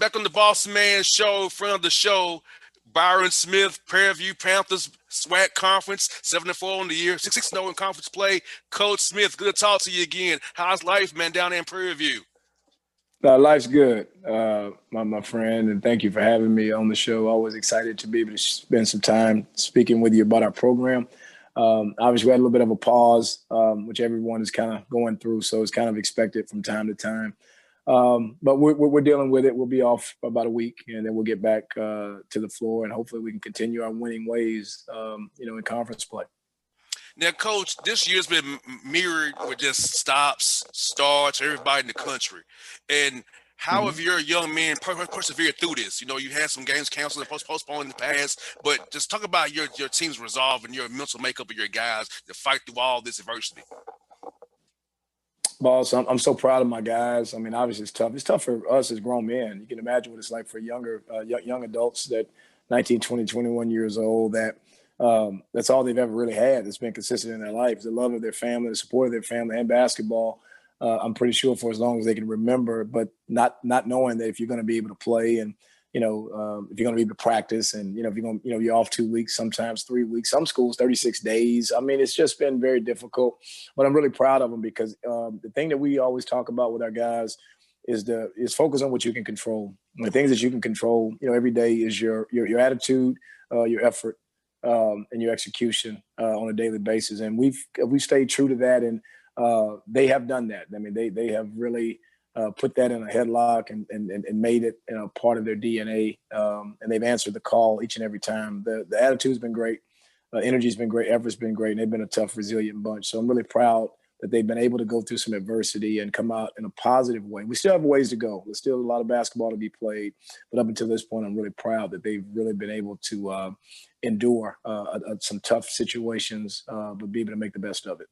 back on the Bossman show, friend of the show, Byron Smith, Prairie View Panthers, SWAC Conference, 7-4 on the year, 6-0 in conference play. Coach Smith, good to talk to you again. How's life, man, down there in Prairie View? Life's good, my friend, and thank you for having me on the show. Always excited to be able to spend some time speaking with you about our program. Obviously, we had a little bit of a pause, which everyone is kind of going through, so it's kind of expected from time to time. But we're dealing with it. We'll be off for about a week, and then we'll get back to the floor, and hopefully we can continue our winning ways, in conference play. Now, Coach, this year's been mirrored with just stops, starts, everybody in the country. And how have your young men persevered through this? You know, you had some games canceled and postponed in the past, but just talk about your team's resolve and your mental makeup of your guys to fight through all this adversity. Boss, I'm so proud of my guys. I mean, obviously it's tough. It's tough for us as grown men. You can imagine what it's like for young adults that 19, 20, 21 years old that that's all they've ever really had that's been consistent in their life, the love of their family, the support of their family, and basketball. I'm pretty sure for as long as they can remember, but not knowing that if you're going to be able to play and, if you're going to be able to practice and, if you're going to, you're off 2 weeks, sometimes 3 weeks, some schools, 36 days. I mean, it's just been very difficult, but I'm really proud of them because the thing that we always talk about with our guys is focus on what you can control. And the things that you can control, every day is your attitude, your effort, and your execution on a daily basis. And we've stayed true to that. And they have done that. I mean, they have really put that in a headlock and made it part of their DNA. And they've answered the call each and every time. The attitude's been great. Energy's been great. Effort's been great. And they've been a tough, resilient bunch. So I'm really proud that they've been able to go through some adversity and come out in a positive way. We still have ways to go. There's still a lot of basketball to be played. But up until this point, I'm really proud that they've really been able to endure some tough situations, but be able to make the best of it.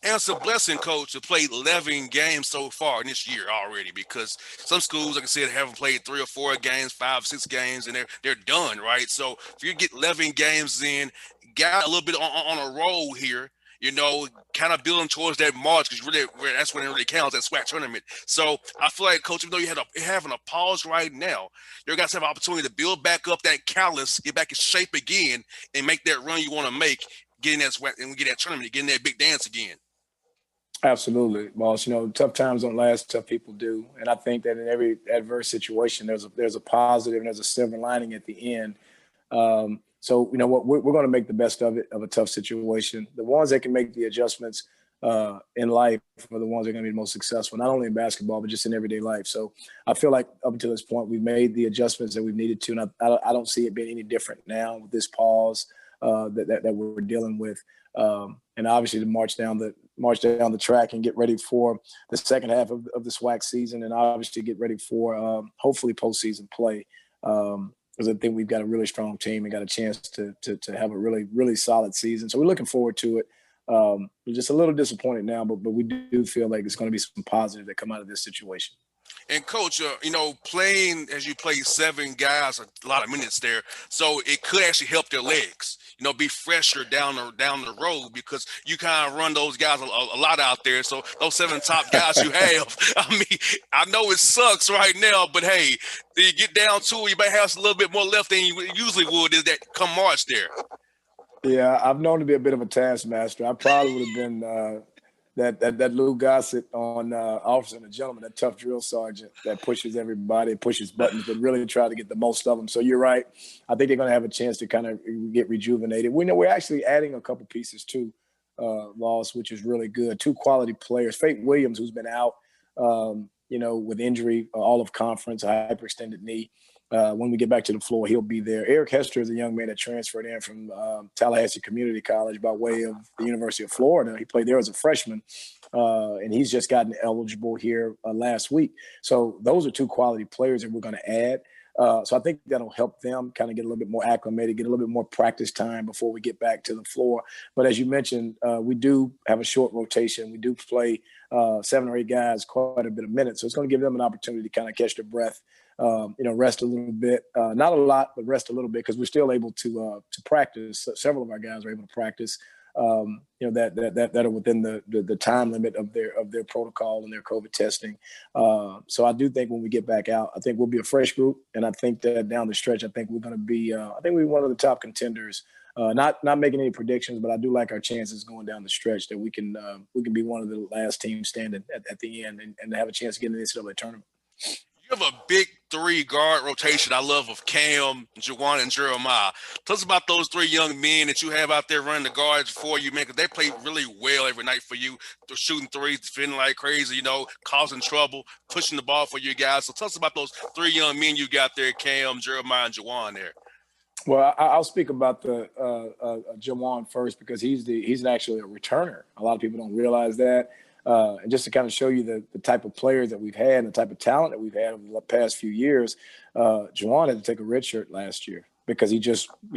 And it's a blessing, Coach, to play 11 games so far in this year already, because some schools, like I said, haven't played 3 or 4 games, 5, 6 games, and they're done, right? So if you get 11 games in, got a little bit on a roll here, kind of building towards that March, because that's when it really counts, that SWAC tournament. So I feel like, Coach, even though you're having a pause right now, you guys have an opportunity to build back up that callus, get back in shape again, and make that run you want to make, getting that SWAC and get that tournament, getting that big dance again. Absolutely, boss. Tough times don't last, tough people do. And I think that in every adverse situation, there's a positive and there's a silver lining at the end. So, what we're going to make the best of it, of a tough situation. The ones that can make the adjustments in life are the ones that are going to be the most successful, not only in basketball, but just in everyday life. So I feel like up until this point, we've made the adjustments that we've needed to. And I don't see it being any different now with this pause that we're dealing with. And obviously to march down the track and get ready for the second half of the SWAC season, and obviously get ready for hopefully postseason play. Because I think we've got a really strong team and got a chance to have a really, really solid season. So we're looking forward to it. We're just a little disappointed now, but we do feel like it's going to be some positive that come out of this situation. And Coach, playing as you play 7 guys, a lot of minutes there, so it could actually help their legs. Be fresher down the road, because you kind of run those guys a lot out there. So those 7 top guys you have, I mean, I know it sucks right now, but hey, you get down to it, you might have a little bit more left than you usually would. Is that come March there? Yeah, I've known to be a bit of a taskmaster. I probably would have been that Lou Gossett on Officer and a Gentleman, that tough drill sergeant that pushes everybody, pushes buttons, but really try to get the most of them. So you're right. I think they're going to have a chance to kind of get rejuvenated. We know we're actually adding a couple pieces too, Loss, which is really good. 2 quality players. Fate Williams, who's been out, with injury, all of conference, a hyperextended knee. When we get back to the floor, he'll be there. Eric Hester is a young man that transferred in from Tallahassee Community College by way of the University of Florida. He played there as a freshman, and he's just gotten eligible here last week. So those are 2 quality players that we're going to add. So I think that'll help them kind of get a little bit more acclimated, get a little bit more practice time before we get back to the floor. But as you mentioned, we do have a short rotation. We do play 7 or 8 guys quite a bit of minutes. So it's going to give them an opportunity to kind of catch their breath. Rest a little bit, not a lot, but rest a little bit, because we're still able to practice. Several of our guys are able to practice that are within the time limit of their protocol and their COVID testing. So I do think when we get back out, I think we'll be a fresh group, and I think that down the stretch, I think we're going to be. I think we're one of the top contenders. Not making any predictions, but I do like our chances going down the stretch that we can be one of the last teams standing at the end and have a chance to get in the NCAA tournament. You have a big three guard rotation. I love of Cam, Juwan, and Jeremiah. Tell us about those three young men that you have out there running the guards for you, man, because they play really well every night for you. They're shooting threes, defending like crazy, causing trouble, pushing the ball for you guys. So tell us about those three young men you got there, Cam, Jeremiah, and Juwan there. Well, I'll speak about the Jawan first because he's actually a returner. A lot of people don't realize that. And just to kind of show you the type of players that we've had and the type of talent that we've had over the past few years, Jawan had to take a red shirt last year because he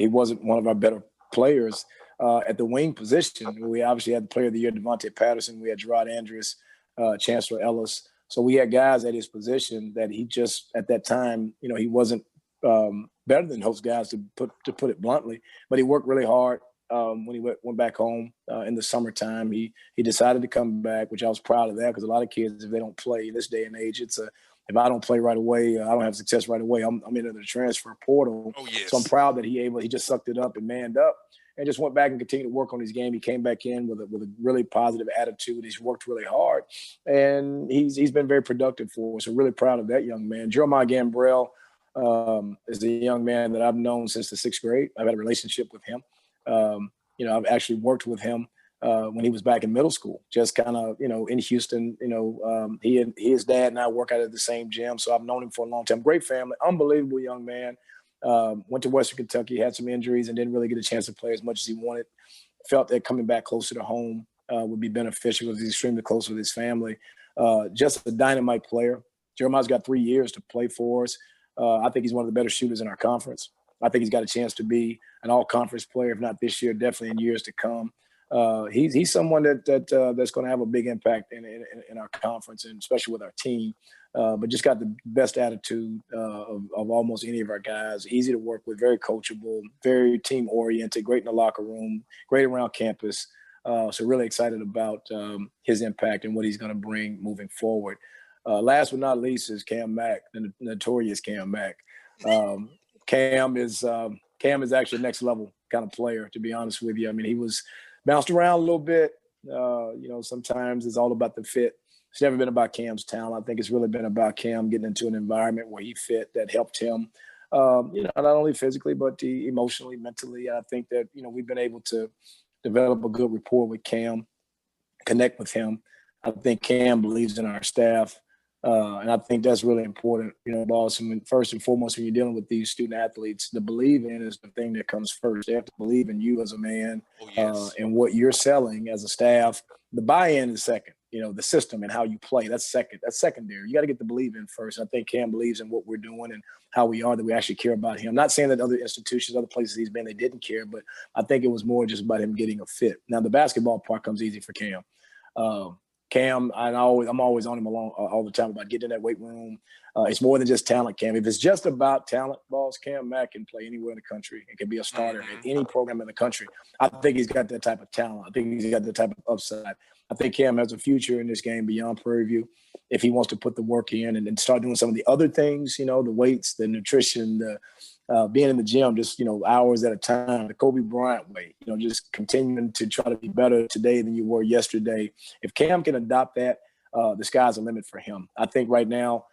wasn't one of our better players at the wing position. We obviously had the player of the year, Devontae Patterson. We had Gerard Andrews, Chancellor Ellis. So we had guys at his position that he just, at that time, he wasn't better than those guys, to put it bluntly. But he worked really hard. When he went back home in the summertime, he decided to come back, which I was proud of that because a lot of kids, if they don't play in this day and age, if I don't play right away, I don't have success right away. I'm into the transfer portal. Oh, yes. So I'm proud that he just sucked it up and manned up and just went back and continued to work on his game. He came back in with a really positive attitude. He's worked really hard, and he's been very productive for us. So really proud of that young man. Jeremiah Gambrell is a young man that I've known since the 6th grade. I've had a relationship with him. I've actually worked with him when he was back in middle school, just kind of, in Houston. His dad and I work out at the same gym, so I've known him for a long time. Great family, unbelievable young man. Went to Western Kentucky, had some injuries, and didn't really get a chance to play as much as he wanted. Felt that coming back closer to home would be beneficial because he's extremely close with his family. Just a dynamite player. Jeremiah's got 3 years to play for us. I think he's one of the better shooters in our conference. I think he's got a chance to be an all-conference player, if not this year, definitely in years to come. He's someone that's going to have a big impact in our conference, and especially with our team. But just got the best attitude of almost any of our guys. Easy to work with, very coachable, very team-oriented, great in the locker room, great around campus. So really excited about his impact and what he's going to bring moving forward. Last but not least is Cam Mack, the notorious Cam Mack. Cam is actually a next level kind of player, to be honest with you. I mean, he was bounced around a little bit. Sometimes it's all about the fit. It's never been about Cam's talent. I think it's really been about Cam getting into an environment where he fit that helped him, not only physically, but emotionally, mentally. I think that, we've been able to develop a good rapport with Cam, connect with him. I think Cam believes in our staff. And I think that's really important, Bossman. First and foremost, when you're dealing with these student athletes, the believe in is the thing that comes first. They have to believe in you as a man, and what you're selling as a staff. The buy-in is second, the system and how you play. That's second. That's secondary. You got to get the believe in first. I think Cam believes in what we're doing and how we are, that we actually care about him. I'm not saying that other institutions, other places he's been, they didn't care, but I think it was more just about him getting a fit. Now, the basketball part comes easy for Cam. Cam, I'm always on him all the time about getting in that weight room. It's more than just talent, Cam. If it's just about talent, boss, Cam Mack can play anywhere in the country and can be a starter at any program in the country. I think he's got that type of talent. I think he's got that type of upside. I think Cam has a future in this game beyond Prairie View if he wants to put the work in and start doing some of the other things, the weights, the nutrition, the being in the gym, just, hours at a time, the Kobe Bryant way, just continuing to try to be better today than you were yesterday. If Cam can adopt that, the sky's the limit for him. I think right now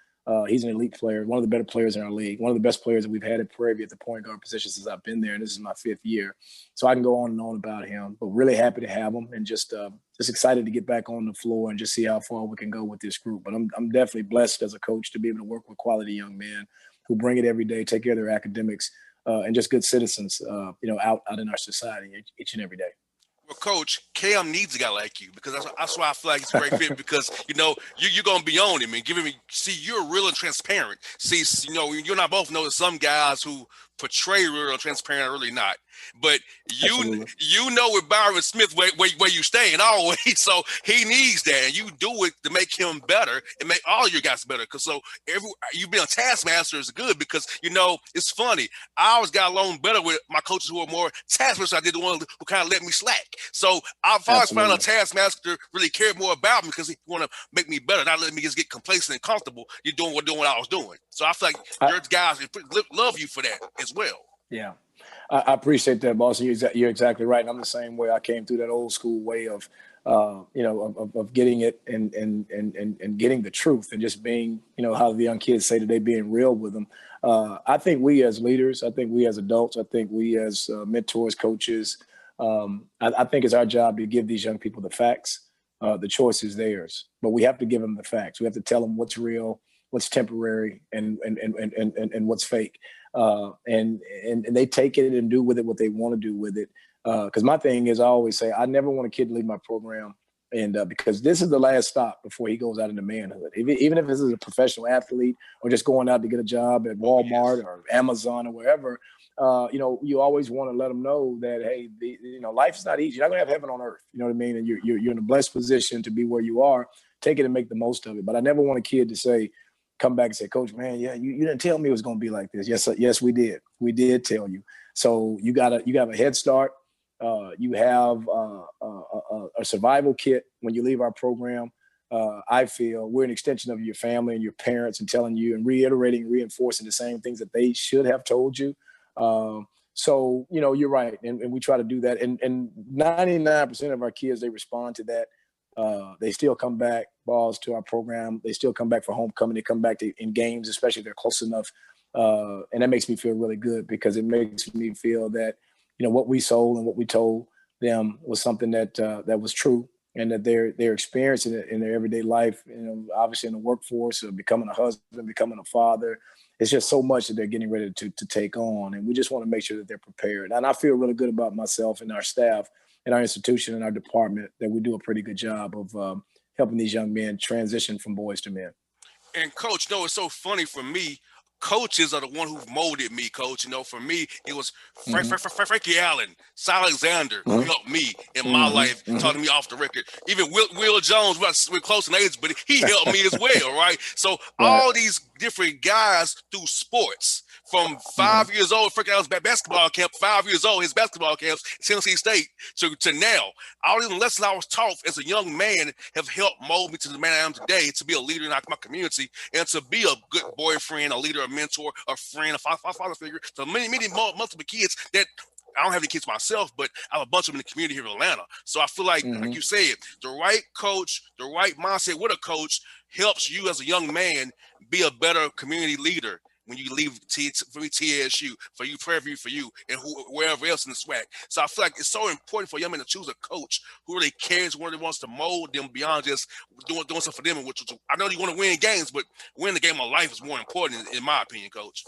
he's an elite player, one of the better players in our league, one of the best players that we've had at Prairie View at the point guard position since I've been there, and this is my 5th year. So I can go on and on about him, but really happy to have him and just excited to get back on the floor and just see how far we can go with this group. But I'm definitely blessed as a coach to be able to work with quality young men who bring it every day, take care of their academics, and just good citizens, out in our society each and every day. Well, Coach, Cam needs a guy like you because that's why I feel like he's a great fit because, you're going to be on him and give him – see, you're real and transparent. See, you and I both know that some guys who portray real transparent or really not. But Absolutely. you know with Byron Smith where you staying always, so he needs that, and you do it to make him better and make all your guys better. Because so you being a taskmaster is good because it's funny. I always got along better with my coaches who are more taskmasters. I did the one who kind of let me slack. So I've always found a Absolutely. taskmaster really cared more about me because he want to make me better, not let me just get complacent and comfortable. You're doing what I was doing. So I feel like your guys love you for that as well. Yeah. I appreciate that, boss. You're exactly right. And I'm the same way. I came through that old school way of, of getting it and getting the truth and just being, how the young kids say today, being real with them. I think we as leaders, I think we as adults, I think we as mentors, coaches, I think it's our job to give these young people the facts. The choice is theirs, but we have to give them the facts. We have to tell them what's real, what's temporary, and what's fake. And they take it and do with it what they want to do with it. Because my thing is, I always say, I never want a kid to leave my program, and because this is the last stop before he goes out into manhood. Even if this is a professional athlete or just going out to get a job at Walmart or Amazon or wherever, you always want to let them know that, hey, life is not easy. You're not gonna have heaven on earth. You know what I mean? And you're in a blessed position to be where you are. Take it and make the most of it. But I never want a kid to come back and say, Coach, man, yeah, you didn't tell me it was going to be like this. Yes, we did. We did tell you. So you have a head start. You have a survival kit when you leave our program. I feel we're an extension of your family and your parents and telling you and reiterating, reinforcing the same things that they should have told you. So, you're right. And we try to do that. And 99% of our kids, they respond to that. They still come back, balls to our program. They still come back for homecoming. They come back in games, especially if they're close enough. And that makes me feel really good because it makes me feel that, what we sold and what we told them was something that was true and that they're experiencing it in their everyday life, obviously in the workforce, becoming a husband, becoming a father. It's just so much that they're getting ready to take on. And we just want to make sure that they're prepared. And I feel really good about myself and our staff in our institution and our department that we do a pretty good job of helping these young men transition from boys to men. And Coach, it's so funny for me. Coaches are the one who molded me, Coach. For me, it was Mm-hmm. Frankie Allen, Cy Alexander, who Mm-hmm. helped me in my life, Mm-hmm. talking to me off the record. Even Will Jones, we're close in age, but he helped me as well, right? So Right. all these different guys through sports. From Mm-hmm. 5 years old, Frankie Allen's basketball camp, 5 years old, his basketball camps, Tennessee State, to now. All these lessons I was taught as a young man have helped mold me to the man I am today, to be a leader in my community and to be a good boyfriend, a leader, a mentor, a friend, a father figure to many multiple kids that I don't have any kids myself, but I have a bunch of them in the community here in Atlanta. So I feel like Mm-hmm. you said, the right coach, the right mindset with a coach helps you as a young man be a better community leader when you leave for me TSU, for you, Prairie for you, and wherever else in the SWAC. So I feel like it's so important for young men to choose a coach who really cares, who really wants to mold them beyond just doing something for them. Which I know you want to win games, but winning the game of life is more important, in my opinion, Coach.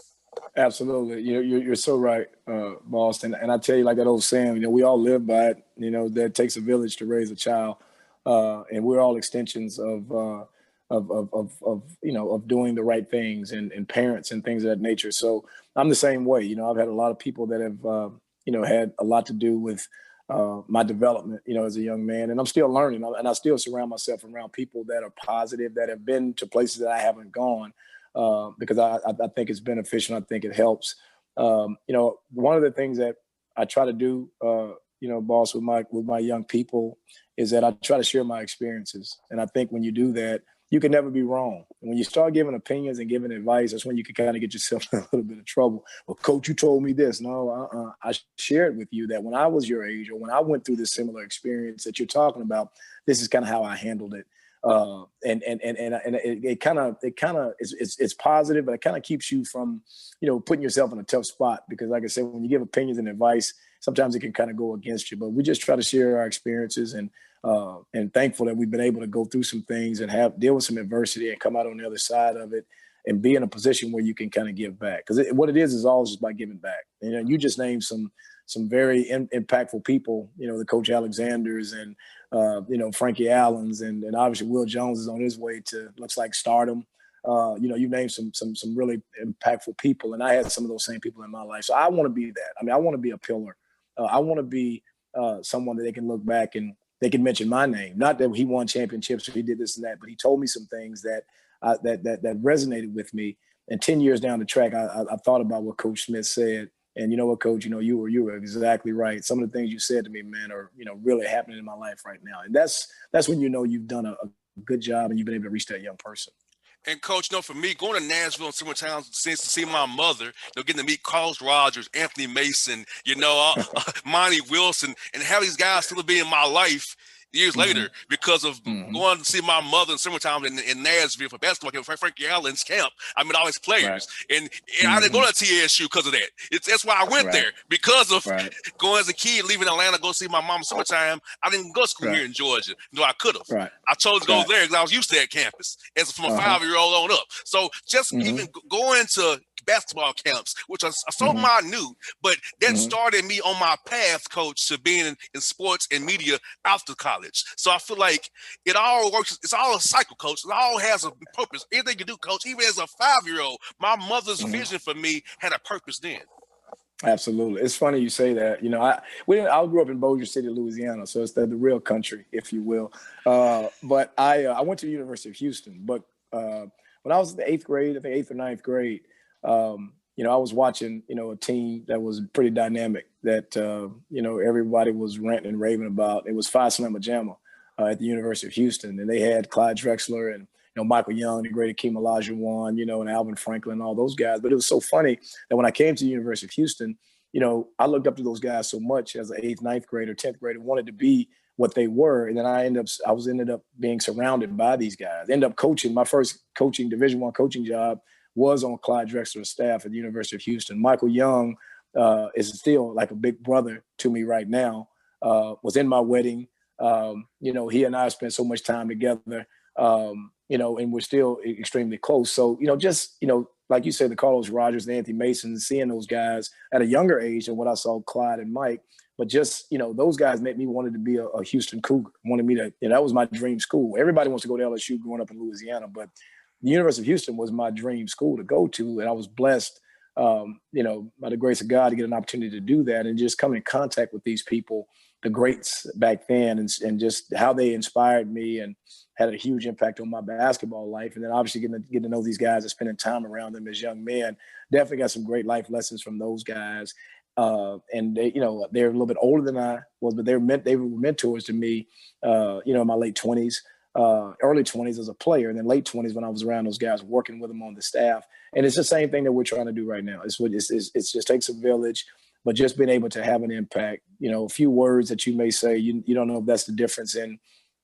Absolutely. You're so right, Boston. And I tell you, like that old saying, we all live by it, that it takes a village to raise a child. And we're all extensions of doing the right things and parents and things of that nature. So I'm the same way. I've had a lot of people that have, had a lot to do with my development, as a young man, and I'm still learning. And I still surround myself around people that are positive, that have been to places that I haven't gone. Because I think it's beneficial. I think it helps. One of the things that I try to do, boss, with my young people is that I try to share my experiences. And I think when you do that, you can never be wrong. And when you start giving opinions and giving advice, that's when you can kind of get yourself in a little bit of trouble. Well, Coach, you told me this. No, I shared with you that when I was your age or when I went through this similar experience that you're talking about, this is kind of how I handled it. And it kind of it's positive, but it kind of keeps you from, putting yourself in a tough spot because, like I said, when you give opinions and advice, sometimes it can kind of go against you. But we just try to share our experiences and thankful that we've been able to go through some things and deal with some adversity and come out on the other side of it and be in a position where you can kind of give back. Because what it is all just by giving back. You just named some very impactful people, the Coach Alexanders and, Frankie Allen's and obviously Will Jones is on his way to, looks like, stardom. You named some really impactful people, and I had some of those same people in my life. So I want to be that. I mean, I want to be a pillar. I want to be someone that they can look back and they can mention my name. Not that he won championships or he did this and that, but he told me some things that that resonated with me. And 10 years down the track, I thought about what Coach Smith said. And you know what, Coach, you were exactly right. Some of the things you said to me, man, are, really happening in my life right now. And that's when you've done a good job and you've been able to reach that young person. And Coach, for me, going to Nashville and several times since to see my mother, getting to meet Carlos Rogers, Anthony Mason, Monty Wilson, and have these guys still be in my life years later because of going to see my mother several times in Nashville for basketball camp, Frankie Allen's camp. I met all his players. Right. And I didn't go to TSU because of that. That's why I went there, because of going as a kid, leaving Atlanta, go see my mom summertime. I didn't go to school here in Georgia. No, I could have. Right. I chose to go there because I was used to that campus from a 5-year-old on up. So just even going to basketball camps, which are so minute, but that started me on my path, Coach, to being in sports and media after college. So I feel like it all works. It's all a cycle, Coach. It all has a purpose. Anything you do, Coach, even as a 5-year-old, my mother's vision for me had a purpose then. Absolutely. It's funny you say that. I grew up in Bossier City, Louisiana, so it's the real country, if you will. But I went to the University of Houston. But when I was in the 8th grade, I think 8th or 9th grade, I was watching, a team that was pretty dynamic that, everybody was ranting and raving about. It was Phi Slamma Jamma at the University of Houston. And they had Clyde Drexler and, Michael Young, the great Akeem Olajuwon, and Alvin Franklin, all those guys. But it was so funny that when I came to the University of Houston, I looked up to those guys so much as an 8th, 9th grader, 10th grader, wanted to be what they were. And then I ended up being surrounded by these guys. Ended up coaching. My first Division I coaching job was on Clyde Drexler's staff at the University of Houston. Michael Young is still like a big brother to me right now, was in my wedding. He and I spent so much time together, and we're still extremely close. So, like you said, the Carlos Rogers, the Anthony Masons, seeing those guys at a younger age than what I saw Clyde and Mike, but just, those guys made me wanted to be a Houston Cougar, wanted me to, that was my dream school. Everybody wants to go to LSU growing up in Louisiana, but the University of Houston was my dream school to go to. And I was blessed, by the grace of God, to get an opportunity to do that and just come in contact with these people, the greats back then, and just how they inspired me and had a huge impact on my basketball life. And then obviously getting to know these guys and spending time around them as young men, definitely got some great life lessons from those guys. And they, they're a little bit older than I was, but they were mentors to me, in my late 20s. Early 20s as a player, and then late 20s when I was around those guys, working with them on the staff. And it's the same thing that we're trying to do right now. It's just takes a village, but just being able to have an impact. A few words that you may say, you don't know if that's the difference in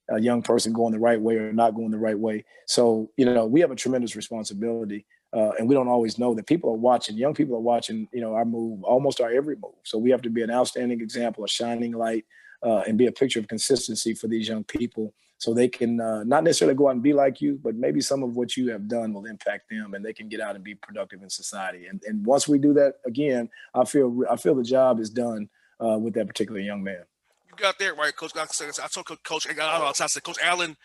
a young person going the right way or not going the right way. So, we have a tremendous responsibility, and we don't always know that people are watching. Young people are watching, our move, almost our every move. So we have to be an outstanding example, a shining light, and be a picture of consistency for these young people, so they can not necessarily go out and be like you, but maybe some of what you have done will impact them, and they can get out and be productive in society. And once we do that, again, I feel the job is done with that particular young man. You got that right, Coach. Like I told Coach, I said, Coach Allen,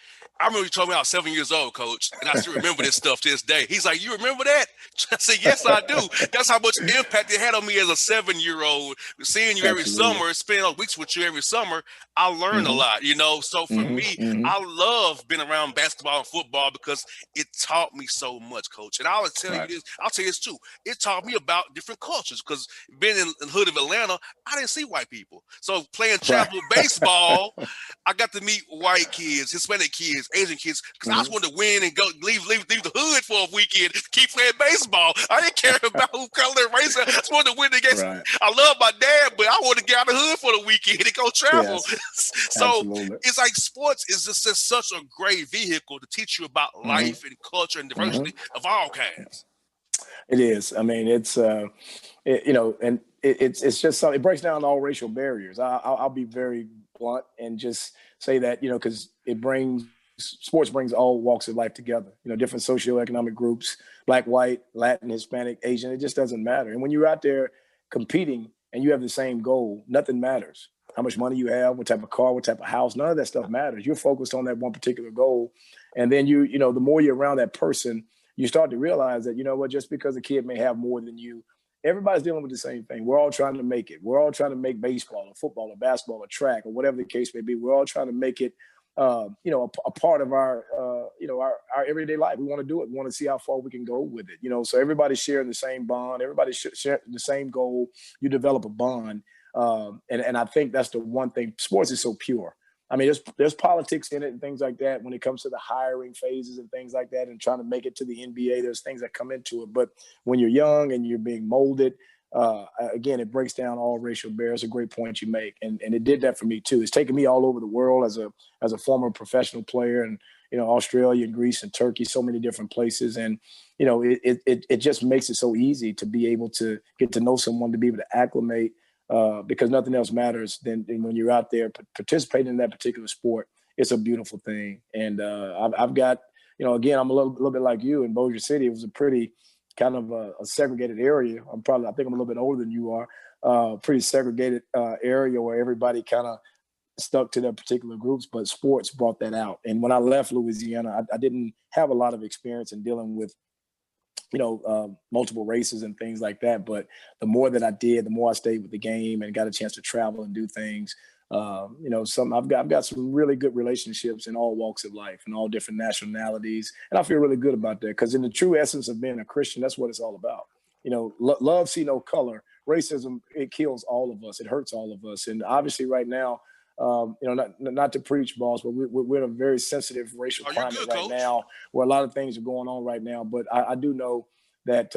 I remember you told me I was 7 years old, Coach, and I still remember this stuff to this day. He's like, you remember that? I said, yes, I do. That's how much impact it had on me as a 7-year-old. Seeing you every summer, spending weeks with you every summer, I learned a lot, So for me, I love being around basketball and football because it taught me so much, Coach. And I'll tell you this too. It taught me about different cultures because being in the hood of Atlanta, I didn't see white people. So playing chapel baseball, I got to meet white kids, Hispanic kids, Asian kids, because I just wanted to win and go leave the hood for a weekend, keep playing baseball. I didn't care about who color, race. I just wanted to win the game. I love my dad, but I want to get out of the hood for the weekend and go travel. So it's like sports is just such a great vehicle to teach you about life and culture and diversity of all kinds. It is. I mean, it's and it's just something. It breaks down all racial barriers. I'll be very blunt and just say that because sports brings all walks of life together. Different socioeconomic groups, Black, white, Latin, Hispanic, Asian. It just doesn't matter. And when you're out there competing and you have the same goal, nothing matters. How much money you have, what type of car, what type of house, none of that stuff matters. You're focused on that one particular goal. And then the more you're around that person, you start to realize that, you know what, just because a kid may have more than you, everybody's dealing with the same thing. We're all trying to make it. We're all trying to make baseball or football or basketball or track or whatever the case may be. We're all trying to make it, a part of our, our everyday life. We want to do it. We want to see how far we can go with it. So everybody's sharing the same bond. Everybody's sharing the same goal. You develop a bond. And I think that's the one thing. Sports is so pure. I mean, there's politics in it and things like that when it comes to the hiring phases and things like that and trying to make it to the NBA. There's things that come into it. But when you're young and you're being molded, again, it breaks down all racial barriers. A great point you make. And it did that for me, too. It's taken me all over the world as a former professional player and, Australia and Greece and Turkey, so many different places. And, it just makes it so easy to be able to get to know someone, to be able to acclimate. Because nothing else matters than when you're out there participating in that particular sport. It's a beautiful thing. And I've got, again, I'm a little bit like you in Bossier City. It was a pretty kind of a segregated area. I think I'm a little bit older than you are. Pretty segregated area where everybody kind of stuck to their particular groups, but sports brought that out. And when I left Louisiana, I didn't have a lot of experience in dealing with multiple races and things like that. But the more that I did, the more I stayed with the game and got a chance to travel and do things. I've got some really good relationships in all walks of life and all different nationalities. And I feel really good about that because in the true essence of being a Christian, that's what it's all about. Love see no color. Racism, it kills all of us. It hurts all of us. And obviously right now, not to preach, boss, but we're in a very sensitive racial climate good, right Coach? now where a lot of things are going on right now. But I do know that,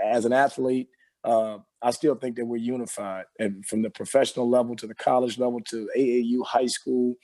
as an athlete, I still think that we're unified, and from the professional level to the college level to AAU, high school,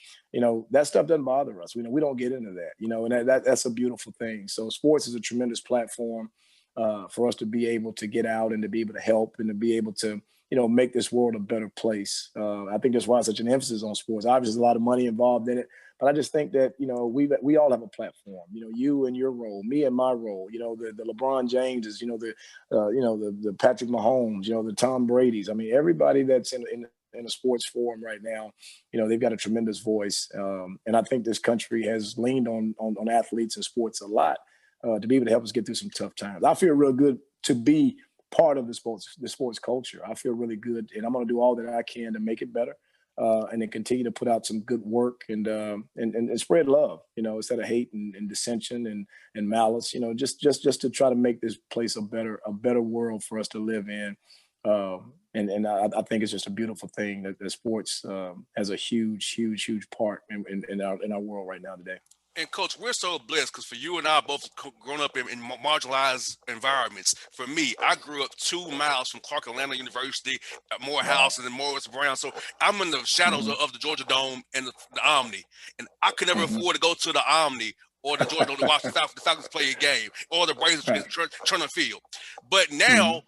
that stuff doesn't bother us. We don't get into that, and that's a beautiful thing. So sports is a tremendous platform for us to be able to get out and to be able to help and to be able to, make this world a better place. I think that's why such an emphasis on sports. Obviously, there's a lot of money involved in it, but I just think that, we all have a platform, you and your role, me and my role, the LeBron Jameses, the Patrick Mahomes, the Tom Brady's. I mean, everybody that's in a sports forum right now, they've got a tremendous voice. And I think this country has leaned on athletes and sports a lot to be able to help us get through some tough times. I feel real good to be part of the sports culture. I feel really good, and I'm going to do all that I can to make it better, and then continue to put out some good work and spread love, instead of hate and dissension and malice, just to try to make this place a better world for us to live in. And I think it's just a beautiful thing that sports has a huge part in our world right now today. And Coach, we're so blessed because for you and I both grown up in marginalized environments. For me, I grew up 2 miles from Clark Atlanta University at Morehouse and then Morris Brown. So I'm in the shadows of the Georgia Dome and the Omni. And I could never afford to go to the Omni or the Georgia Dome to watch the Falcons play a game or the Braves against Turner Field. But now,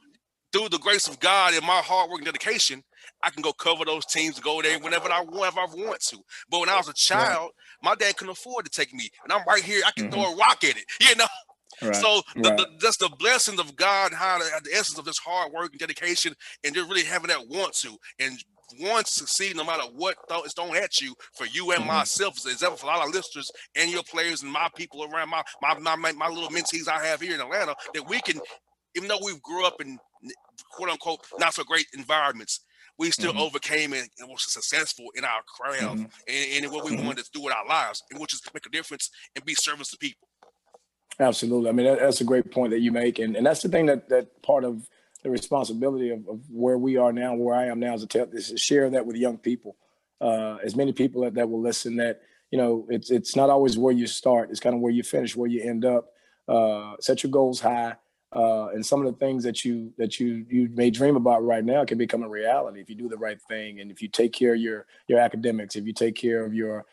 through the grace of God and my hard work and dedication, I can go cover those teams and go there whenever I want to. But when I was a child, my dad couldn't afford to take me. And I'm right here. I can throw a rock at it, So just the blessing of God, how the essence of this hard work and dedication and just really having that want to. And want to succeed no matter what is thrown at you for you and myself is ever for a lot of listeners and your players and my people around my little mentees I have here in Atlanta that we can, even though we grew up in quote unquote not so great environments, we still overcame and were successful in our craft and in what we wanted to do with our lives, and which is make a difference and be servants to people. Absolutely. I mean, that's a great point that you make. And that's the thing that part of the responsibility of where we are now, where I am now is to share that with young people, as many people that will listen that, it's not always where you start. It's kind of where you finish, where you end up. Set your goals high. And some of the things that you may dream about right now can become a reality if you do the right thing. And if you take care of your academics, if you take care of your,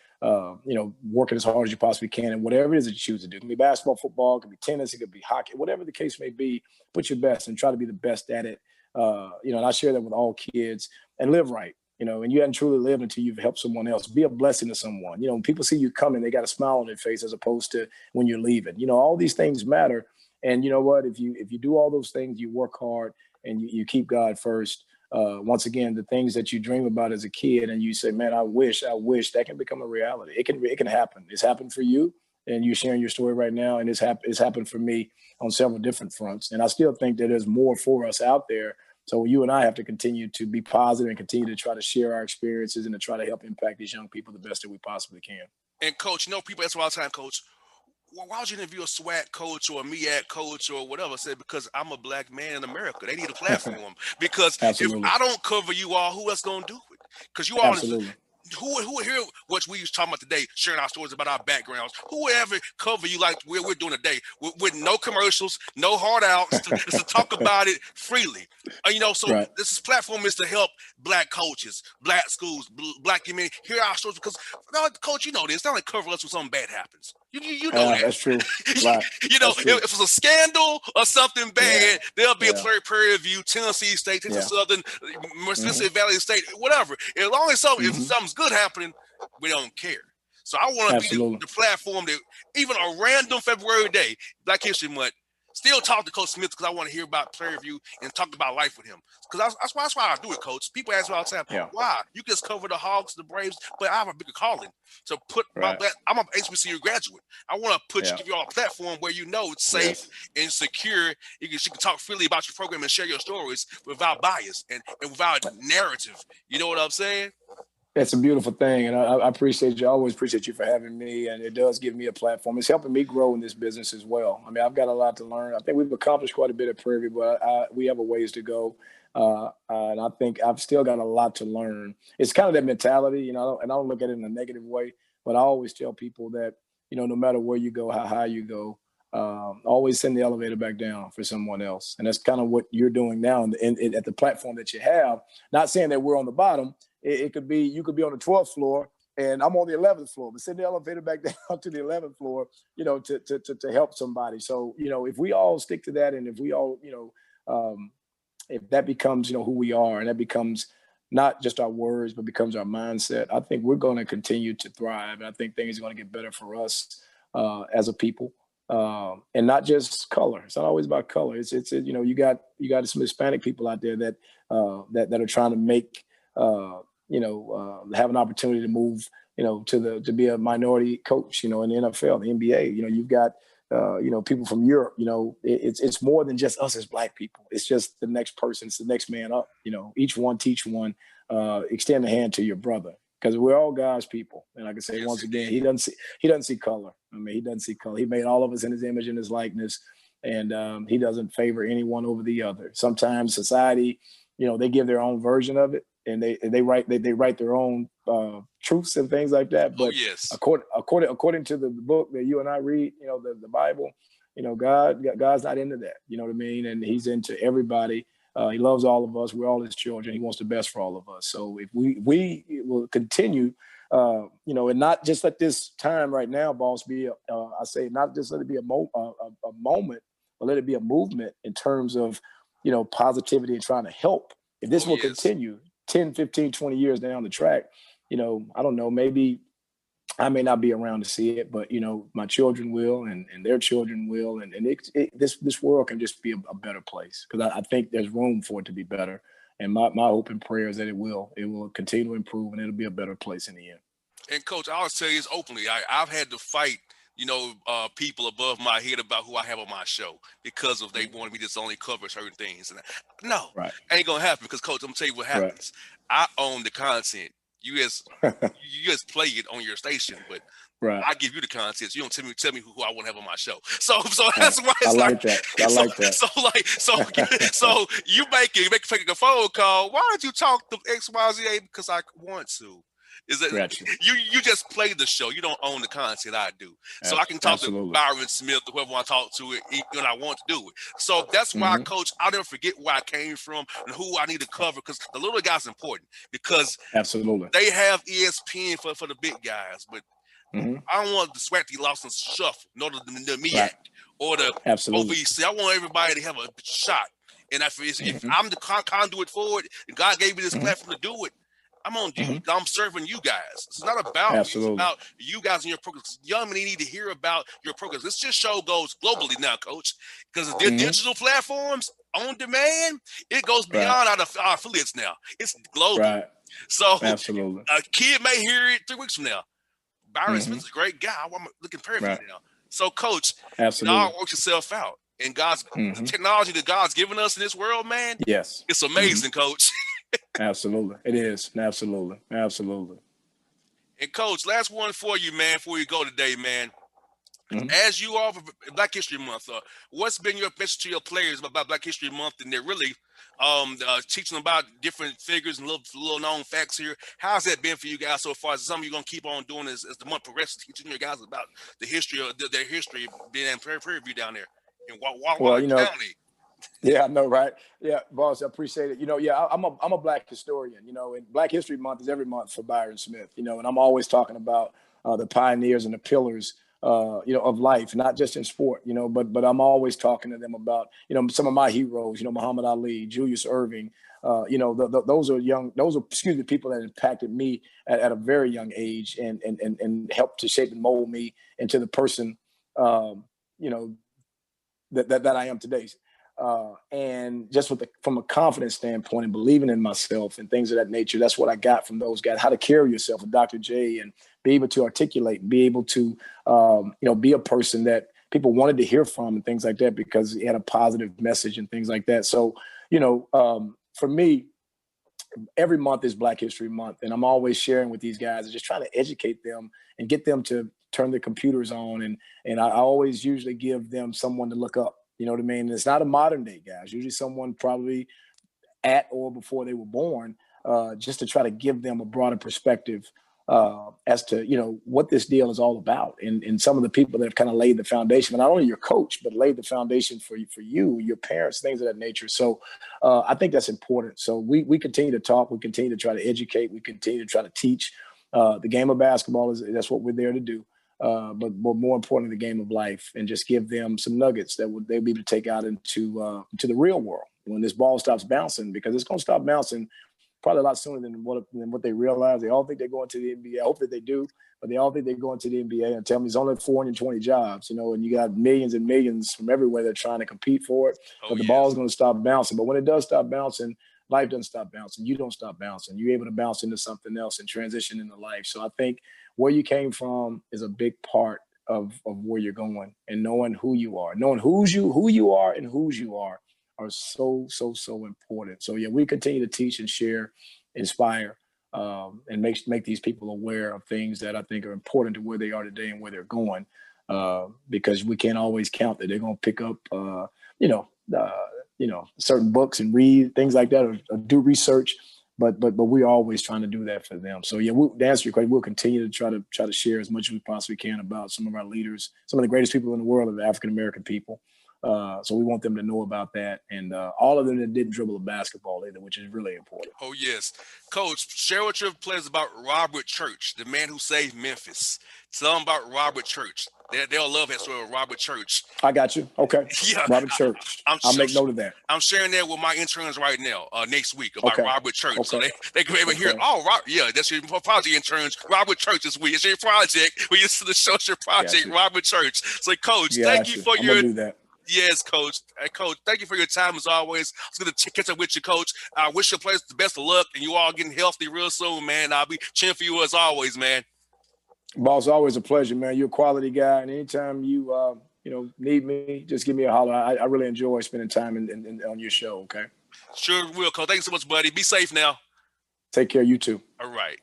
working as hard as you possibly can and whatever it is that you choose to do. It can be basketball, football, it could be tennis, it could be hockey, whatever the case may be, put your best and try to be the best at it. And I share that with all kids and live right. And you haven't truly lived until you've helped someone else. Be a blessing to someone. When people see you coming, they got a smile on their face as opposed to when you're leaving. All these things matter. And you know what? If you do all those things, you work hard and you keep God first. Once again, the things that you dream about as a kid and you say, man, I wish that can become a reality. It can happen. It's happened for you. and you're sharing your story right now, and it's happened for me on several different fronts. And I still think that there's more for us out there. So you and I have to continue to be positive and continue to try to share our experiences and to try to help impact these young people the best that we possibly can. And coach, people ask me all the time, coach, why would you interview a SWAT coach or a MEAC coach or whatever? I said, because I'm a black man in America. They need a platform. Because if Absolutely. I don't cover you all, who else gonna do it? Because you all Absolutely. who here what we was talking about today, sharing our stories about our backgrounds, who would ever cover you like we're doing today with no commercials, no hard outs, to talk about it freely. So Right. this platform is to help black coaches, black schools, black community hear our stories because coach, this, not like cover us when something bad happens. You know that. That's true. Right. That's true. If it's a scandal or something bad, there'll be a Yeah. Prairie View, Tennessee State, Texas Yeah. Southern, Mississippi Valley State, whatever. As long as if Mm-hmm. something's good happening, we don't care. So I want to be Absolutely. the platform that even a random February day, Black History Month, still talk to Coach Smith because I want to hear about Prairie View and talk about life with him. Because that's why I do it, Coach. People ask me all the time, Yeah. why? You just cover the Hogs, the Braves, but I have a bigger calling. So Right. I'm an HBCU graduate. I want to Yeah. give you all a platform where it's safe and secure. You can talk freely about your program and share your stories without bias and without narrative. You know what I'm saying? It's a beautiful thing, and I appreciate you. I always appreciate you for having me, and it does give me a platform. It's helping me grow in this business as well. I mean, I've got a lot to learn. I think we've accomplished quite a bit at Prairie, but we have a ways to go, and I think I've still got a lot to learn. It's kind of that mentality, and I don't look at it in a negative way, but I always tell people that no matter where you go, how high you go, always send the elevator back down for someone else, and that's kind of what you're doing now, at the platform that you have. Not saying that we're on the bottom. It could be you could be on the 12th floor and I'm on the 11th floor, but send the elevator back down to the 11th floor, to help somebody. So, if we all stick to that, and if we all, if that becomes, who we are, and that becomes not just our words, but becomes our mindset, I think we're going to continue to thrive. And I think things are going to get better for us as a people. And not just color. It's not always about color. It's you got some Hispanic people out there that are trying to make have an opportunity to move, to be a minority coach, in the NFL, the NBA. You've got people from Europe. It's more than just us as Black people. It's just the next person. It's the next man up. Each one teach one. Extend a hand to your brother, because we're all God's people. And like I say, once again, he doesn't see color. I mean, he doesn't see color. He made all of us in his image and his likeness, and he doesn't favor anyone over the other. Sometimes society, they give their own version of it, and they write their own truths and things like that. But according to the book that you and I read, the Bible, God's not into that. You know what I mean? And he's into everybody. He loves all of us. We're all his children. He wants the best for all of us. So if we will continue, and not just let this time right now, boss, be I say not just let it be a moment, but let it be a movement in terms of, positivity and trying to help. If this will continue 10, 15, 20 years down the track, I don't know, maybe I may not be around to see it, but my children will, and their children will, and this world can just be a better place, because I think there's room for it to be better. And my hope and prayer is that it will continue to improve, and it'll be a better place in the end. And Coach, I'll tell you this openly. I've had to fight, people above my head about who I have on my show because of they wanted me to only cover certain things. And no, Right. ain't gonna happen, because Coach, I'm gonna tell you what happens. Right. I own the content. You just play it on your station, but right. I give you the content. So you don't tell me who I want to have on my show. So that's why it's like that. I like that. So you making a phone call. Why don't you talk to XYZ? Because I want to. Is that gotcha. you just play the show? You don't own the content. I do, so I can talk to Byron Smith or whoever I talk to it when I want to do it. So that's why, Coach, I'll never forget where I came from and who I need to cover, because the little guys important, because absolutely they have ESPN for the big guys, but I don't want the Swatty Lawson shuffle, nor the MEAC or the OVC. I want everybody to have a shot, and if I'm the conduit for it, and God gave me this platform to do it, I'm on you. I'm serving you guys. It's not about me. It's about you guys and your programs. Young men need to hear about your programs. This just show goes globally now, Coach, because the digital platforms on demand, it goes beyond our affiliates now. It's global. Right. So absolutely, a kid may hear it 3 weeks from now. Byron Smith Mm-hmm. is a great guy. I'm looking perfect Right. now. So, Coach, it all Absolutely. works itself out. And the Mm-hmm. technology that God's given us in this world, man, Yes. it's Mm-hmm. amazing, Coach. Absolutely. It is. Absolutely. Absolutely. And, Coach, last one for you, man, before you go today, man. Mm-hmm. As you are for Black History Month, what's been your message to your players about Black History Month, and they're really teaching them about different figures and little known facts here? How's that been for you guys so far? Is it something you're gonna keep on doing as the month progresses, teaching your guys about the history of their history being in Prairie View down there in Well, Waller County? yeah, I know, right? Yeah, boss, I appreciate it. Yeah, I'm a Black historian, and Black History Month is every month for Byron Smith, and I'm always talking about the pioneers and the pillars, of life, not just in sport, but I'm always talking to them about, some of my heroes, Muhammad Ali, Julius Irving, those are excuse me, people that impacted me at a very young age and helped to shape and mold me into the person, you know, that I am today. And just from a confidence standpoint and believing in myself and things of that nature, that's what I got from those guys. How to carry yourself with Dr. J and be able to articulate, and be able to, be a person that people wanted to hear from and things like that because he had a positive message and things like that. So, for me, every month is Black History Month, and I'm always sharing with these guys and just trying to educate them and get them to turn their computers on. And I always usually give them someone to look up. You know what I mean? And it's not a modern day guy. It's usually someone probably at or before they were born, just to try to give them a broader perspective as to what this deal is all about, and some of the people that have kind of laid the foundation, not only your coach, but laid the foundation for you, your parents, things of that nature. So I think that's important. So we continue to talk, we continue to try to educate, we continue to try to teach. The game of basketball that's what we're there to do. But more importantly, the game of life, and just give them some nuggets that they'll be able to take out into the real world when this ball stops bouncing, because it's going to stop bouncing probably a lot sooner than what they realize. They all think they're going to the NBA. I hope that they do, but they all think they're going to the NBA and tell me it's only 420 jobs, and you got millions and millions from everywhere that are trying to compete for it. Oh, But the yes. ball is going to stop bouncing. But when it does stop bouncing, life doesn't stop bouncing. You don't stop bouncing. You're able to bounce into something else and transition into life. So I think where you came from is a big part of where you're going, and knowing who you are, knowing who you are and whose you are so important. So yeah, we continue to teach and share, inspire, and make these people aware of things that I think are important to where they are today and where they're going. Because we can't always count that they're going to pick up, certain books and read things like that, or do research. But we're always trying to do that for them. So yeah, to answer your question, we'll continue to try to share as much as we possibly can about some of our leaders, some of the greatest people in the world are the African American people. So we want them to know about that, and all of them that didn't dribble a basketball either, which is really important. Oh, yes. Coach, share with your players about Robert Church, the man who saved Memphis. Tell them about Robert Church. They'll love that story of Robert Church. I got you. Okay. Yeah, Robert Church. I'll make note of that. I'm sharing that with my interns right now, next week, about Robert Church. Okay. So they can maybe hear, that's your project interns, Robert Church this week. It's your project. We used to show your project, Robert Church. So, Coach, thank you for your. Do that. Yes, Coach. Hey, Coach, thank you for your time as always. I was going to catch up with you, Coach. I wish your players the best of luck, and you all getting healthy real soon, man. I'll be cheering for you as always, man. Boss, always a pleasure, man. You're a quality guy, and anytime you need me, just give me a holler. I really enjoy spending time on your show. Okay. Sure will, Coach. Thank you so much, buddy. Be safe now. Take care. You too. All right.